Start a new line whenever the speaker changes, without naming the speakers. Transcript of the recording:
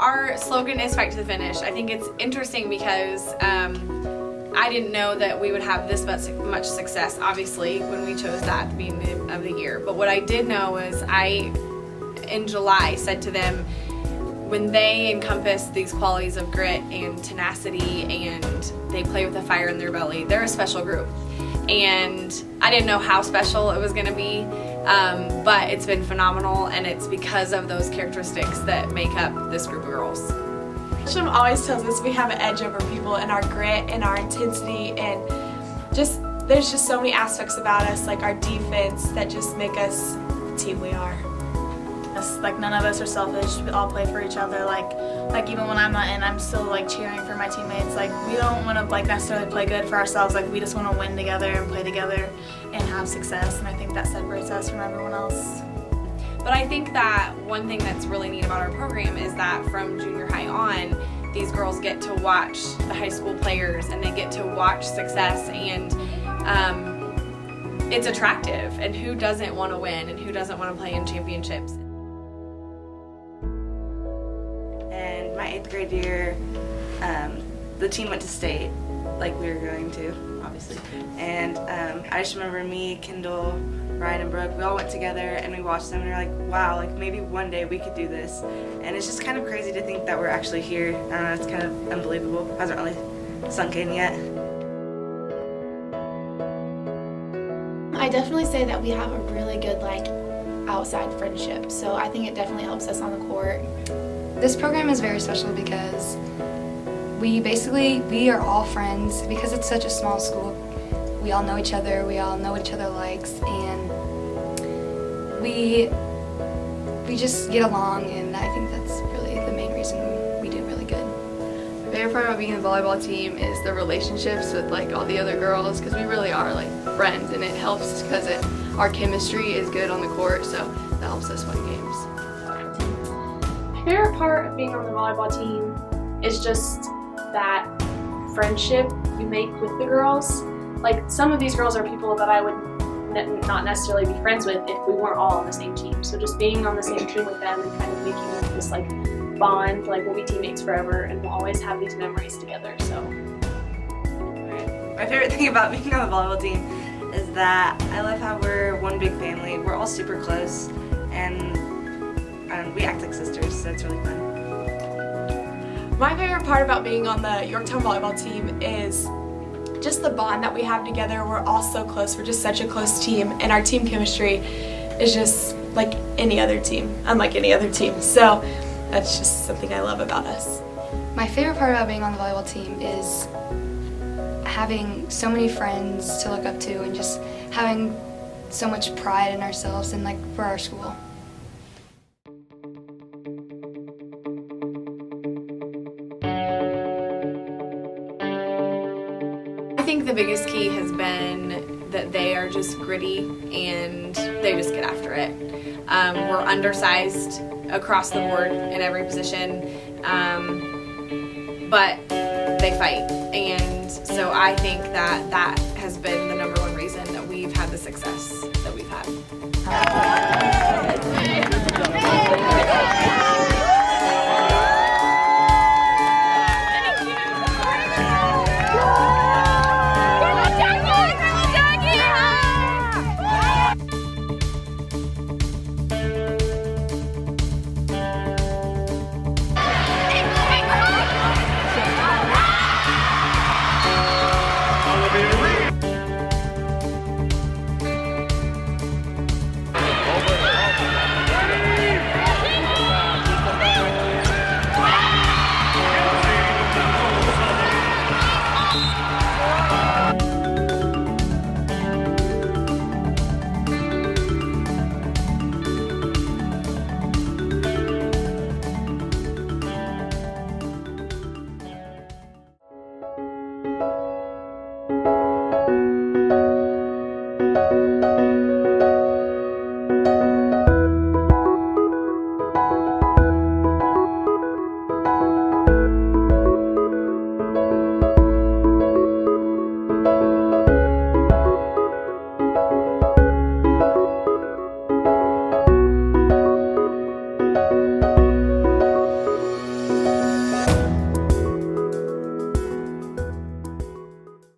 our slogan is Fight to the Finish. I think it's interesting because I didn't know that we would have this much success, obviously, when we chose that at the beginning of the year. But what I did know is in July, said to them, when they encompass these qualities of grit and tenacity and they play with a fire in their belly, they're a special group. And I didn't know how special it was going to be, but it's been phenomenal, and it's because of those characteristics that make up this group of girls.
Shim always tells us we have an edge over people in our grit and our intensity, and there's just so many aspects about us, like our defense, that just make us the team we are.
Like, none of us are selfish. We all play for each other. Like even when I'm not in, I'm still like cheering for my teammates. Like, we don't want to like necessarily play good for ourselves. Like, we just want to win together and play together and have success. And I think that separates us from everyone else.
But I think that one thing that's really neat about our program is that from junior high on, these girls get to watch the high school players and they get to watch success, and it's attractive. And who doesn't want to win, and who doesn't want to play in championships?
And my 8th grade year, the team went to state, like we were going to, obviously. And I just remember me, Kendall, Ryan, and Brooke, we all went together and we watched them, and we were like, wow, like maybe one day we could do this. And it's just kind of crazy to think that we're actually here. I don't know, it's kind of unbelievable. It hasn't really sunk in yet.
I definitely say that we have a really good outside friendship, so I think it definitely helps us on the court.
This program is very special because we are all friends. Because it's such a small school, we all know each other, we all know what each other likes, and we just get along, and I think that's really the main reason we do really good.
My favorite part about being in the volleyball team is the relationships with all the other girls, because we really are friends, and it helps because our chemistry is good on the court, so that helps us win games.
My favorite part of being on the volleyball team is just that friendship you make with the girls. Like, some of these girls are people that I would not necessarily be friends with if we weren't all on the same team. So just being on the same team with them and kind of making this bond, we'll be teammates forever and we'll always have these memories together. So
my favorite thing about being on the volleyball team is that I love how we're one big family. We're all super close, and we act like sisters, so it's really fun.
My favorite part about being on the Yorktown volleyball team is just the bond that we have together. We're all so close. We're just such a close team, and our team chemistry is just like any other team, unlike any other team. So that's just something I love about us.
My favorite part about being on the volleyball team is having so many friends to look up to, and just having so much pride in ourselves and for our school.
I think the biggest key has been that they are just gritty and they just get after it. We're undersized across the board in every position, but they fight, and so I think that has been the #1 reason that we've had the success that we've had.